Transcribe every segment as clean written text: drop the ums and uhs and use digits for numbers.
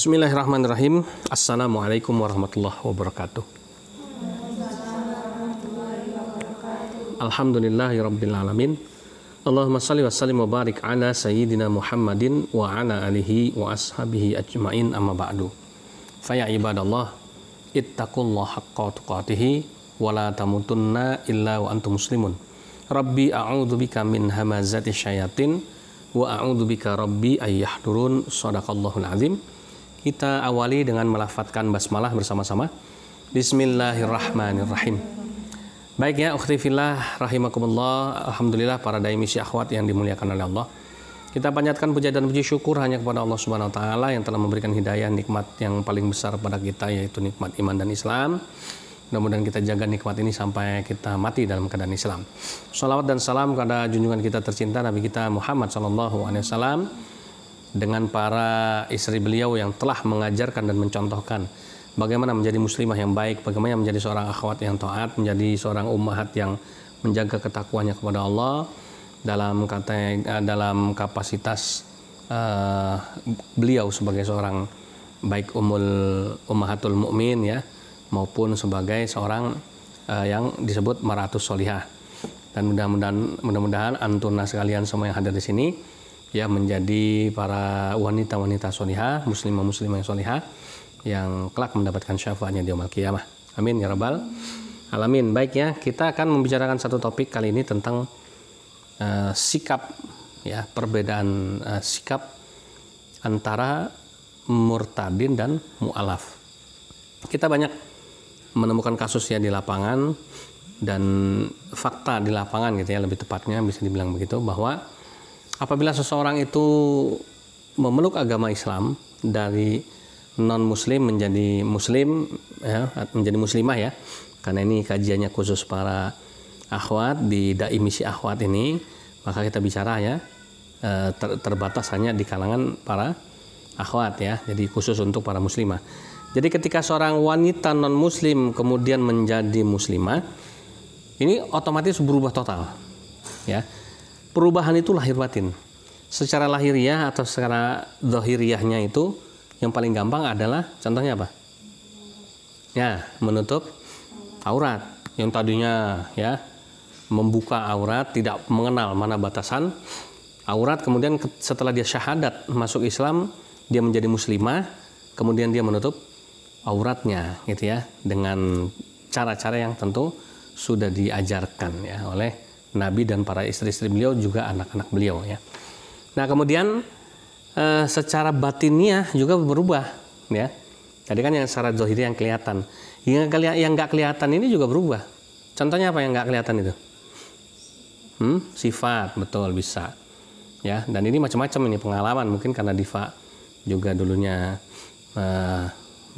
Bismillahirrahmanirrahim. Assalamualaikum warahmatullahi wabarakatuh. Alhamdulillahirabbil alamin. Allahumma shalli wa sallim wa barik ala sayyidina Muhammadin wa ala alihi wa ashabihi ajmain, amma ba'du. Fa ya ibadallah, ittaqullaha haqqa tuqatih wa la tamutunna illa wa antum muslimun. Rabbi a'udzubika min hamazati syayatin wa a'udzubika rabbi ayyahdurun. Shadaqallahul azim. Kita awali dengan melafadzkan basmalah bersama-sama. Bismillahirrahmanirrahim. Baik ya, ukhti fillah rahimakumullah. Alhamdulillah para dai misi akhwat yang dimuliakan oleh Allah. Kita panjatkan puja dan puji syukur hanya kepada Allah Subhanahu wa taala yang telah memberikan hidayah, nikmat yang paling besar pada kita, yaitu nikmat iman dan Islam. Mudah-mudahan kita jaga nikmat ini sampai kita mati dalam keadaan Islam. Shalawat dan salam kepada junjungan kita tercinta Nabi kita Muhammad SAW dengan para istri beliau yang telah mengajarkan dan mencontohkan bagaimana menjadi muslimah yang baik, bagaimana menjadi seorang akhwat yang taat, menjadi seorang ummahat yang menjaga ketakwanya kepada Allah dalam kapasitas beliau sebagai seorang baik ummahatul mukmin ya, maupun sebagai seorang yang disebut maratus solihah. Dan mudah-mudahan antuna sekalian semua yang hadir di sini ya menjadi para wanita-wanita solihah, muslimah-muslimah yang solihah yang kelak mendapatkan syafaatnya di yaumul qiyamah. Amin ya rabbal alamin. Baik ya, kita akan membicarakan satu topik kali ini tentang sikap ya, perbedaan sikap antara murtadin dan mu'alaf. Kita banyak menemukan kasus ya di lapangan dan fakta di lapangan gitu ya, lebih tepatnya bisa dibilang begitu, bahwa apabila seseorang itu memeluk agama Islam dari non-muslim menjadi muslim ya, menjadi muslimah ya, karena ini kajiannya khusus para akhwat di dai misi akhwat ini, maka kita bicara ya terbatas hanya di kalangan para akhwat ya, jadi khusus untuk para muslimah. Jadi ketika seorang wanita non-muslim kemudian menjadi muslimah, ini otomatis berubah total ya. Perubahan itu lahir batin. Secara lahiriah atau secara zahiriyahnya itu yang paling gampang adalah contohnya apa? Ya, menutup aurat. Yang tadinya ya membuka aurat, tidak mengenal mana batasan aurat, kemudian setelah dia syahadat masuk Islam, dia menjadi muslimah, kemudian dia menutup auratnya gitu ya, dengan cara-cara yang tentu sudah diajarkan ya oleh Nabi dan para istri-istri beliau, juga anak-anak beliau ya. Nah kemudian secara batiniah juga berubah ya. Tadi kan yang secara zahiri yang kelihatan, yang nggak kelihatan ini juga berubah. Contohnya apa yang nggak kelihatan itu? Sifat, betul, bisa ya. Dan ini macam-macam, ini pengalaman, mungkin karena Diva juga dulunya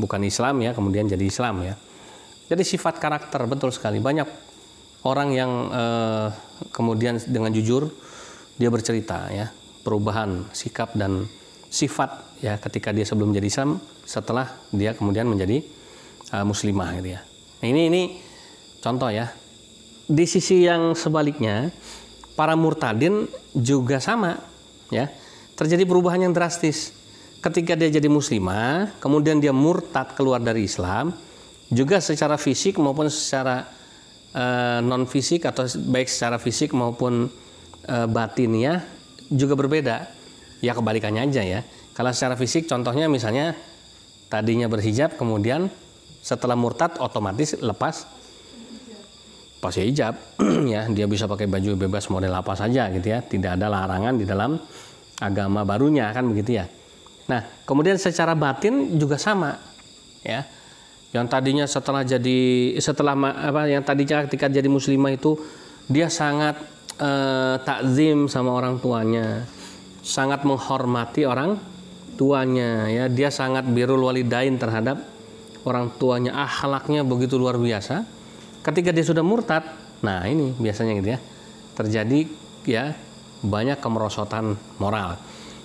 bukan Islam ya, kemudian jadi Islam ya. Jadi sifat karakter, betul sekali. Banyak orang yang kemudian dengan jujur dia bercerita ya, perubahan sikap dan sifat ya ketika dia sebelum menjadi Islam, setelah dia kemudian menjadi muslimah gitu ya. Nah, ini contoh ya. Di sisi yang sebaliknya, para murtadin juga sama ya. Terjadi perubahan yang drastis. Ketika dia jadi muslimah, kemudian dia murtad keluar dari Islam, juga secara fisik maupun secara non fisik, atau baik secara fisik maupun batiniah juga berbeda. Ya kebalikannya aja ya. Kalau secara fisik contohnya misalnya tadinya berhijab, kemudian setelah murtad otomatis lepas hijab ya, dia bisa pakai baju bebas model apa saja gitu ya. Tidak ada larangan di dalam agama barunya kan begitu ya. Nah, kemudian secara batin juga sama ya. Yang tadinya yang tadinya ketika jadi muslimah itu dia sangat takzim sama orang tuanya, sangat menghormati orang tuanya ya, dia sangat birrul walidain terhadap orang tuanya, akhlaknya begitu luar biasa. Ketika dia sudah murtad, nah ini biasanya gitu ya, terjadi ya banyak kemerosotan moral.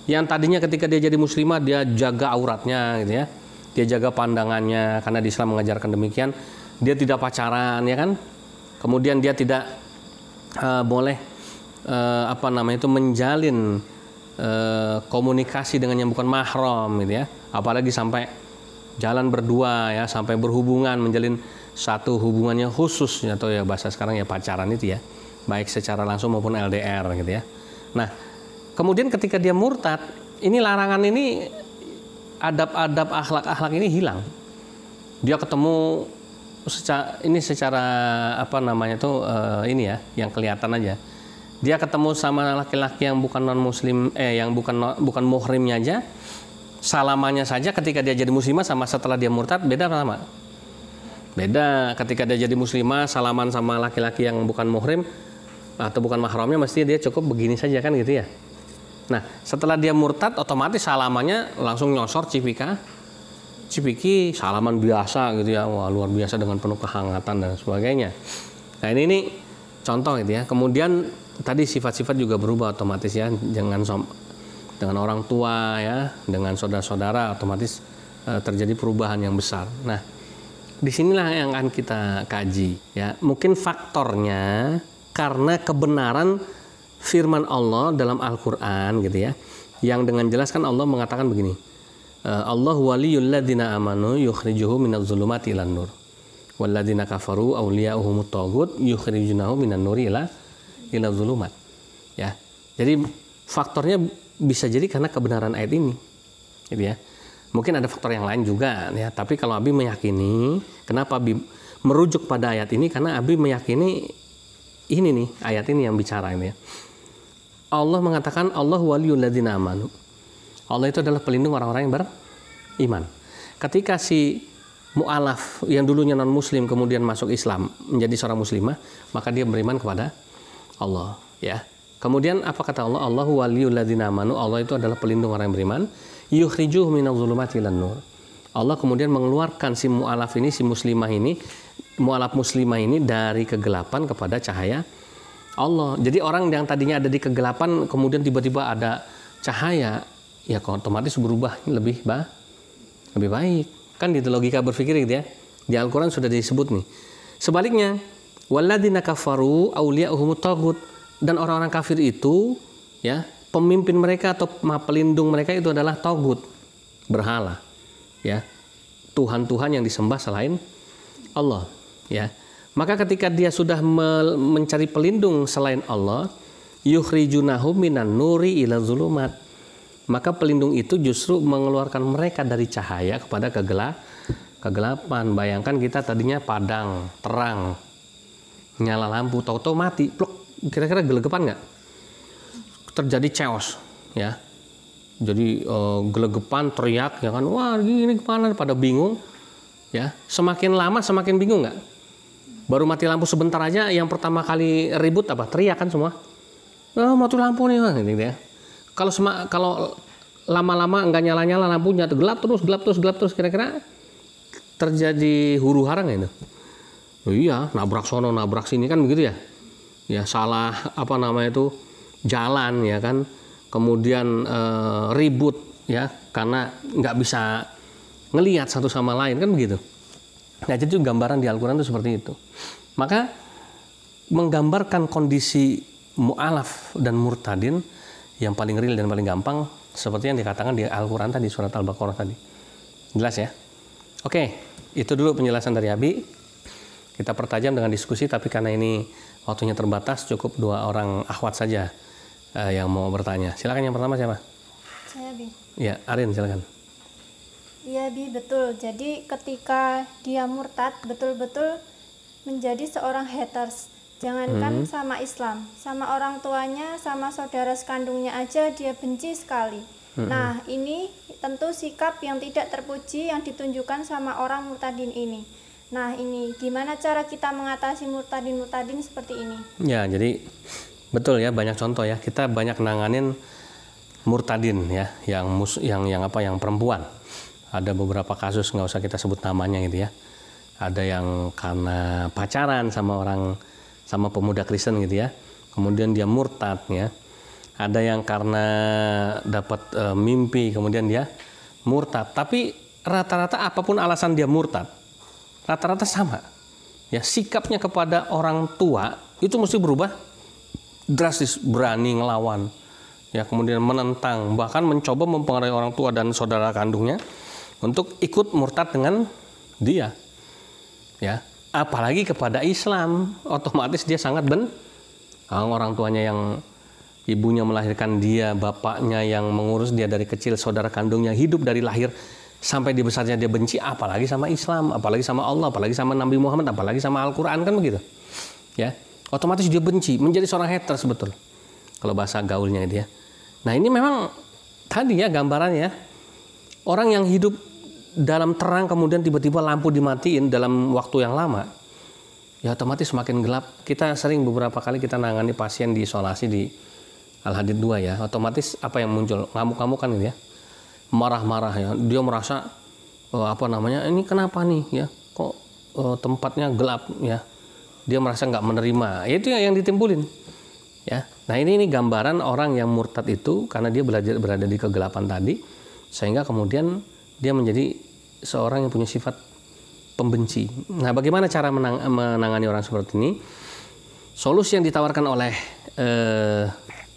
Yang tadinya ketika dia jadi muslimah dia jaga auratnya gitu ya, dia jaga pandangannya karena di Islam mengajarkan demikian. Dia tidak pacaran ya kan, kemudian dia tidak boleh menjalin komunikasi dengan yang bukan mahram gitu ya, apalagi sampai jalan berdua ya, sampai berhubungan, menjalin satu hubungannya khusus atau ya bahasa sekarang ya pacaran itu ya, baik secara langsung maupun LDR gitu ya. Nah, kemudian ketika dia murtad, ini larangan ini, adab-adab akhlak-akhlak ini hilang. Dia ketemu secara apa namanya tuh ini ya, yang kelihatan aja. Dia ketemu sama laki-laki yang bukan non muslim, yang bukan muhrimnya aja, salamannya saja ketika dia jadi muslimah sama setelah dia murtad beda sama. Beda. Ketika dia jadi muslimah, salaman sama laki-laki yang bukan muhrim atau bukan mahramnya, mesti dia cukup begini saja kan gitu ya. Nah, setelah dia murtad, otomatis salamannya langsung nyosor cipiki salaman biasa gitu ya, wah luar biasa dengan penuh kehangatan dan sebagainya. Nah ini contoh gitu ya. Kemudian tadi sifat-sifat juga berubah otomatis ya, dengan orang tua ya, dengan saudara-saudara otomatis terjadi perubahan yang besar. Nah, disinilah yang akan kita kaji ya. Mungkin faktornya karena kebenaran firman Allah dalam Al-Qur'an gitu ya, yang dengan jelas kan Allah mengatakan begini, Allah waliyul ladzina amanu yukhrijuhum minadz zulumati ilan nur wal ladzina kafaru awliya'uhumut taghut yukhrijunahum minan nuri ila zulumat ya. Jadi faktornya bisa jadi karena kebenaran ayat ini gitu ya. Mungkin ada faktor yang lain juga ya, tapi kalau Abi meyakini, kenapa Abi merujuk pada ayat ini, karena Abi meyakini ini nih, ayat ini yang bicara ini ya. Allah mengatakan Allah waliyul ladzina amanu. Allah itu adalah pelindung orang-orang yang beriman. Ketika si mu'alaf yang dulunya non muslim kemudian masuk Islam menjadi seorang muslimah, maka dia beriman kepada Allah ya. Kemudian apa kata Allah? Allahu waliyul ladzina amanu. Allah itu adalah pelindung orang yang beriman. Yukhrijuhum minadz zulumati ilan nur. Allah kemudian mengeluarkan si mu'alaf ini, si muslimah ini, mu'alaf muslimah ini dari kegelapan kepada cahaya Allah. Jadi orang yang tadinya ada di kegelapan kemudian tiba-tiba ada cahaya, ya otomatis berubah lebih baik. Kan gitu logika berpikir gitu ya. Di Al-Qur'an sudah disebut nih. Sebaliknya, walladzina kafaru awliya'uhumut taghut, dan orang-orang kafir itu ya, pemimpin mereka atau pelindung mereka itu adalah taghut, berhala. Ya. Tuhan-tuhan yang disembah selain Allah, ya. Maka ketika dia sudah mencari pelindung selain Allah, yukhrijunahum minan nuri ila zulumat, maka pelindung itu justru mengeluarkan mereka dari cahaya kepada kegelapan. Bayangkan kita tadinya padang, terang, nyala lampu, tahu-tahu mati, pluk, kira-kira gelegepan nggak? Terjadi chaos, ya. Jadi gelegepan, teriak, ya kan, wah ini kemana? Pada bingung, ya. Semakin lama semakin bingung nggak? Baru mati lampu sebentar aja, yang pertama kali ribut apa? Teriak kan semua. Oh, mati lampu nih, gitu ya. Kalau lama-lama nggak nyala-nyala lampunya, gelap terus, kira-kira terjadi huru-hara nggak itu? Oh iya, nabrak sono, nabrak sini kan begitu ya. Ya salah apa namanya itu jalan ya kan. Kemudian ribut ya karena nggak bisa ngelihat satu sama lain kan begitu. Nah, jadi gambaran di Al-Qur'an itu seperti itu. Maka menggambarkan kondisi mu'alaf dan murtadin yang paling real dan paling gampang seperti yang dikatakan di Al-Qur'an tadi, surat Al-Baqarah tadi. Jelas ya? Oke, itu dulu penjelasan dari Abi. Kita pertajam dengan diskusi, tapi karena ini waktunya terbatas, cukup 2 orang akhwat saja yang mau bertanya. Silakan, yang pertama siapa? Saya, Bi. Ya, Arin silakan. Iya, Bi, betul. Jadi ketika dia murtad, betul-betul menjadi seorang haters. Jangankan sama Islam, sama orang tuanya, sama saudara sekandungnya aja dia benci sekali. Nah, ini tentu sikap yang tidak terpuji yang ditunjukkan sama orang murtadin ini. Nah, ini gimana cara kita mengatasi murtadin seperti ini? Ya, jadi betul ya, banyak contoh ya. Kita banyak nanganin murtadin ya, yang perempuan. Ada beberapa kasus, nggak usah kita sebut namanya gitu ya. Ada yang karena pacaran sama pemuda Kristen gitu ya, kemudian dia murtad ya. Ada yang karena dapat mimpi kemudian dia murtad. Tapi rata-rata apapun alasan dia murtad, rata-rata sama ya, sikapnya kepada orang tua itu mesti berubah drastis, berani ngelawan ya, kemudian menentang, bahkan mencoba mempengaruhi orang tua dan saudara kandungnya untuk ikut murtad dengan dia, ya, apalagi kepada Islam, otomatis dia sangat orang tuanya yang ibunya melahirkan dia, bapaknya yang mengurus dia dari kecil, saudara kandungnya hidup dari lahir sampai dia besarnya dia benci, apalagi sama Islam, apalagi sama Allah, apalagi sama Nabi Muhammad, apalagi sama Al-Quran, kan begitu, ya, otomatis dia benci, menjadi seorang haters betul, kalau bahasa gaulnya dia. Nah ini memang tadi ya gambarannya, orang yang hidup dalam terang kemudian tiba-tiba lampu dimatiin dalam waktu yang lama, ya otomatis semakin gelap. Kita sering beberapa kali kita nangani pasien di isolasi di Al-Hadid 2 ya, otomatis apa yang muncul? Ngamuk-ngamukan gitu ya, marah-marah ya, dia merasa ini kenapa nih ya, kok tempatnya gelap ya, dia merasa nggak menerima, ya, itu yang ditimbulin ya. Nah ini gambaran orang yang murtad itu karena dia berada di kegelapan tadi, sehingga kemudian dia menjadi seorang yang punya sifat pembenci. Nah bagaimana cara menangani orang seperti ini? Solusi yang ditawarkan oleh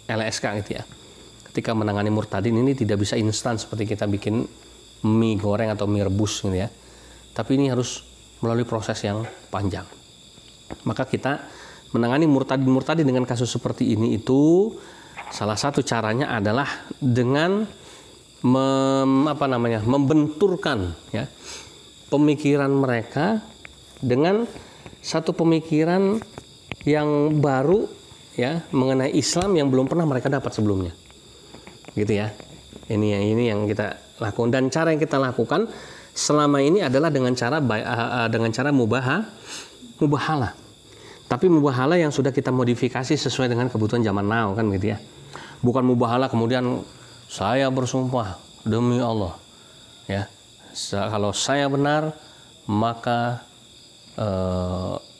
LSK gitu ya, ketika menangani murtadin ini tidak bisa instan seperti kita bikin mie goreng atau mie rebus gitu ya, tapi ini harus melalui proses yang panjang. Maka kita menangani murtadin dengan kasus seperti ini itu salah satu caranya adalah dengan membenturkan ya pemikiran mereka dengan satu pemikiran yang baru ya mengenai Islam yang belum pernah mereka dapat sebelumnya, gitu ya. Ini yang kita lakukan, dan cara yang kita lakukan selama ini adalah dengan cara mubahalah. Tapi mubahalah yang sudah kita modifikasi sesuai dengan kebutuhan zaman now, kan gitu ya. Bukan mubahalah kemudian saya bersumpah demi Allah ya, kalau saya benar maka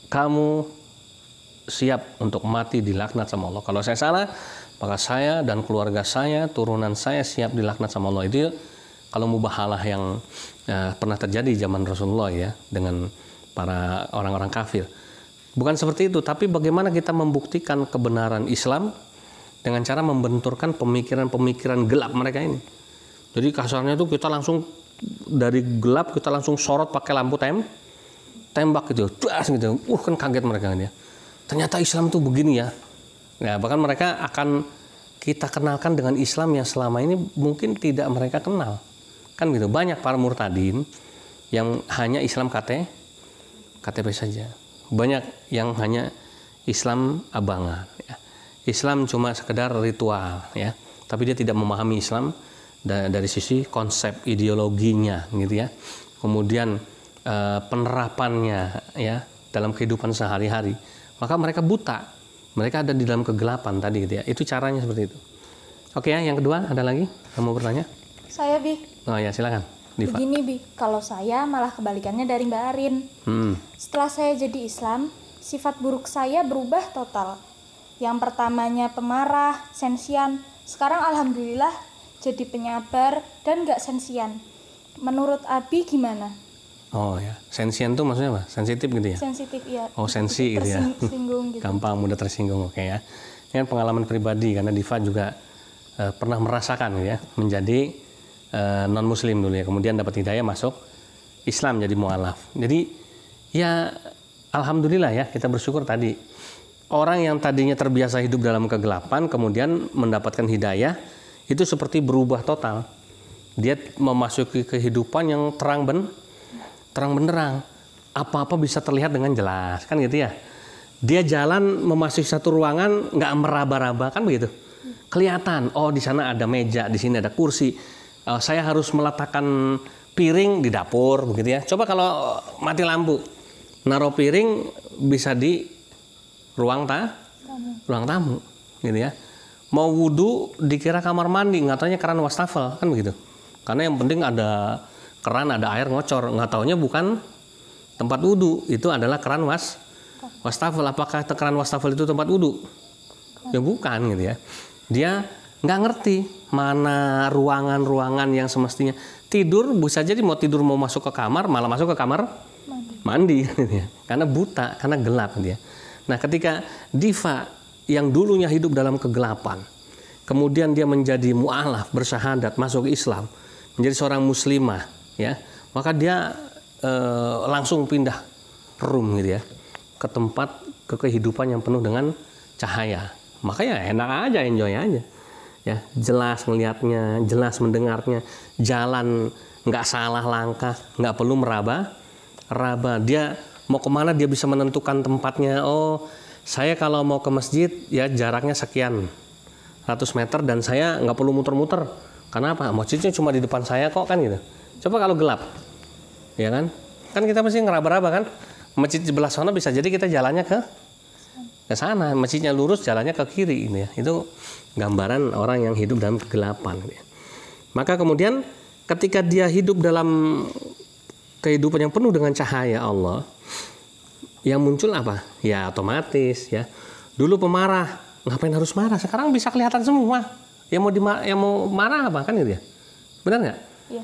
kamu siap untuk mati dilaknat sama Allah. Kalau saya salah maka saya dan keluarga saya, turunan saya siap dilaknat sama Allah. Itu kalau mubahalah yang pernah terjadi zaman Rasulullah ya dengan para orang-orang kafir. Bukan seperti itu, tapi bagaimana kita membuktikan kebenaran Islam dengan cara membenturkan pemikiran-pemikiran gelap mereka ini. Jadi kasarnya itu kita langsung dari gelap kita langsung sorot pakai lampu tembak gitu, das gitu. Kan kaget mereka kan ya. Ternyata Islam itu begini ya. Nah, bahkan mereka akan kita kenalkan dengan Islam yang selama ini mungkin tidak mereka kenal. Kan gitu. Banyak para murtadin yang hanya Islam KTP saja. Banyak yang hanya Islam abangan ya. Islam cuma sekedar ritual ya, tapi dia tidak memahami Islam dari sisi konsep ideologinya gitu ya. Kemudian penerapannya ya dalam kehidupan sehari-hari. Maka mereka buta. Mereka ada di dalam kegelapan tadi gitu ya. Itu caranya seperti itu. Oke ya, yang kedua ada lagi? Kamu bertanya? Saya, Bi. Oh ya, silakan. Diva. Begini, Bi, kalau saya malah kebalikannya dari Mbak Arin. Setelah saya jadi Islam, sifat buruk saya berubah total. Yang pertamanya pemarah, sensian, sekarang alhamdulillah jadi penyabar dan gak sensian. Menurut Abi gimana? Oh ya, sensian tuh maksudnya apa? Sensitif gitu ya? Sensitif, iya. Oh, sensi gitu ya? Tersinggung gitu. Gampang, mudah tersinggung, oke ya. Ini kan pengalaman pribadi, karena Diva juga pernah merasakan gitu ya, menjadi non-muslim dulu ya, kemudian dapat hidayah masuk Islam jadi mu'alaf. Jadi ya alhamdulillah ya, kita bersyukur tadi orang yang tadinya terbiasa hidup dalam kegelapan kemudian mendapatkan hidayah, itu seperti berubah total. Dia memasuki kehidupan yang terang benderang, apa-apa bisa terlihat dengan jelas, kan gitu ya. Dia jalan memasuki satu ruangan nggak meraba-raba, kan begitu, kelihatan, oh di sana ada meja, di sini ada kursi. Saya harus meletakkan piring di dapur begitu ya. Coba kalau mati lampu, naruh piring bisa di ruang tamu gitu ya. Mau wudhu dikira kamar mandi, nggak taunya keran wastafel, kan begitu. Karena yang penting ada keran, ada air ngocor, nggak taunya bukan tempat wudhu, itu adalah keran wastafel. Apakah keran wastafel itu tempat wudhu? Ya bukan gitu ya. Dia nggak ngerti mana ruangan-ruangan yang semestinya tidur, bisa jadi mau tidur mau masuk ke kamar malah masuk ke kamar mandi gitu ya. Karena buta, karena gelap gitu ya. Nah ketika Diva yang dulunya hidup dalam kegelapan kemudian dia menjadi mu'alaf, bersyahadat, masuk Islam, menjadi seorang muslimah, ya, maka dia langsung pindah room gitu ya, ke tempat kehidupan yang penuh dengan cahaya. Maka ya enak aja, enjoy aja, ya, jelas melihatnya, jelas mendengarnya, jalan nggak salah langkah, nggak perlu meraba. Dia mau kemana dia bisa menentukan tempatnya. Oh, saya kalau mau ke masjid ya jaraknya sekian 100 meter dan saya nggak perlu muter-muter. Kenapa? Masjidnya cuma di depan saya kok, kan gitu. Coba kalau gelap, ya kan? Kan kita mesti ngeraba-raba kan? Masjid di sebelah sana bisa jadi kita jalannya ke sana. Masjidnya lurus, jalannya ke kiri ini ya. Itu gambaran orang yang hidup dalam kegelapan. Ya. Maka kemudian ketika dia hidup dalam kehidupan yang penuh dengan cahaya Allah, yang muncul apa? Ya otomatis ya. Dulu pemarah, ngapain harus marah? Sekarang bisa kelihatan semua. Yang mau marah apa kan gitu ya? Benar nggak? Iya.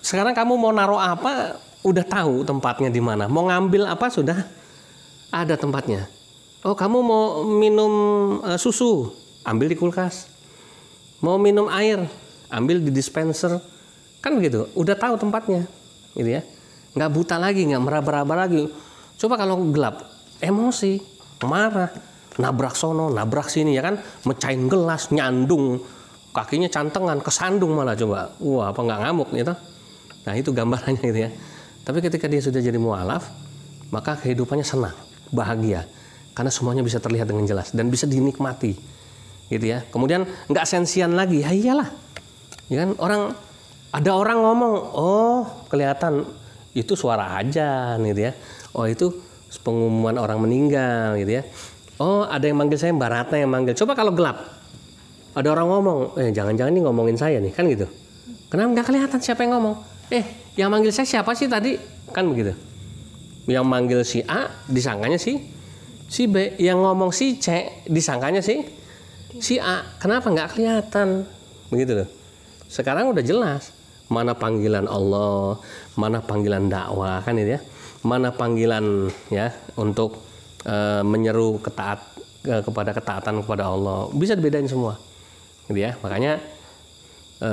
Sekarang kamu mau naruh apa, udah tahu tempatnya di mana. Mau ngambil apa sudah ada tempatnya. Oh, kamu mau minum susu, ambil di kulkas. Mau minum air, ambil di dispenser. Kan begitu, udah tahu tempatnya, gitu ya. Nggak buta lagi, nggak meraba-raba lagi. Coba kalau gelap, emosi, marah, nabrak sono, nabrak sini ya kan, mecahin gelas, nyandung, kakinya cantengan, kesandung malah coba. Wah, apa nggak ngamuk gitu. Nah, itu gambarannya gitu ya. Tapi ketika dia sudah jadi mu'alaf, maka kehidupannya senang, bahagia. Karena semuanya bisa terlihat dengan jelas dan bisa dinikmati. Gitu ya. Kemudian nggak sensian lagi. Ya iyalah. Ya kan, ada orang ngomong, oh, kelihatan itu suara ajan gitu ya. Oh, itu pengumuman orang meninggal gitu ya. Oh, ada yang manggil saya, Mbak Ratna yang manggil. Coba kalau gelap, ada orang ngomong, jangan-jangan ini ngomongin saya nih, kan gitu. Kenapa nggak kelihatan siapa yang ngomong? Yang manggil saya siapa sih tadi? Kan begitu. Yang manggil si A, disangkanya si B. Yang ngomong si C, disangkanya si A. Kenapa nggak kelihatan? Begitu loh. Sekarang udah jelas. Mana panggilan Allah, mana panggilan dakwah, kan itu ya. Mana panggilan ya untuk menyeru kepada ketaatan kepada Allah, bisa dibedain semua, gitu ya. Makanya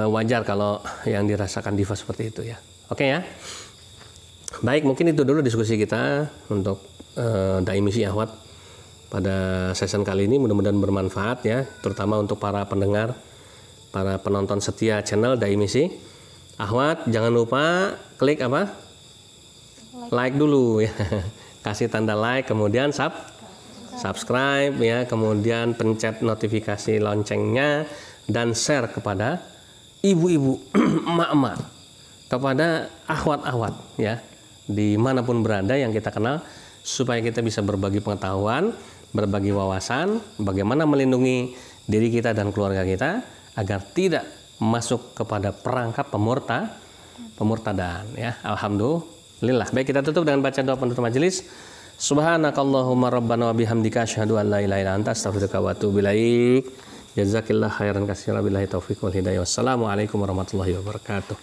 wajar kalau yang dirasakan Diva seperti itu ya. Oke ya. Baik, mungkin itu dulu diskusi kita untuk Dai Misi Ahwat pada session kali ini. Mudah-mudahan bermanfaat ya, terutama untuk para pendengar, para penonton setia channel Dai Misi Ahwat. Jangan lupa klik apa? Like dulu ya. Kasih tanda like, kemudian subscribe ya, kemudian pencet notifikasi loncengnya dan share kepada ibu-ibu, emak-emak, kepada ahwat-ahwat ya, dimanapun berada yang kita kenal, supaya kita bisa berbagi pengetahuan, berbagi wawasan, bagaimana melindungi diri kita dan keluarga kita agar tidak masuk kepada perangkap pemurtadan ya. Alhamdulillah. Baik, kita tutup dengan baca doa penutup majelis. Subhanakallahumma rabbana wa bihamdika asyhadu an la ilaha illa anta astaghfiruka wa atubu ilaik. Jazakillah khairan katsiran, billahi taufiq wal hidayah. Wassalamualaikum warahmatullahi wabarakatuh.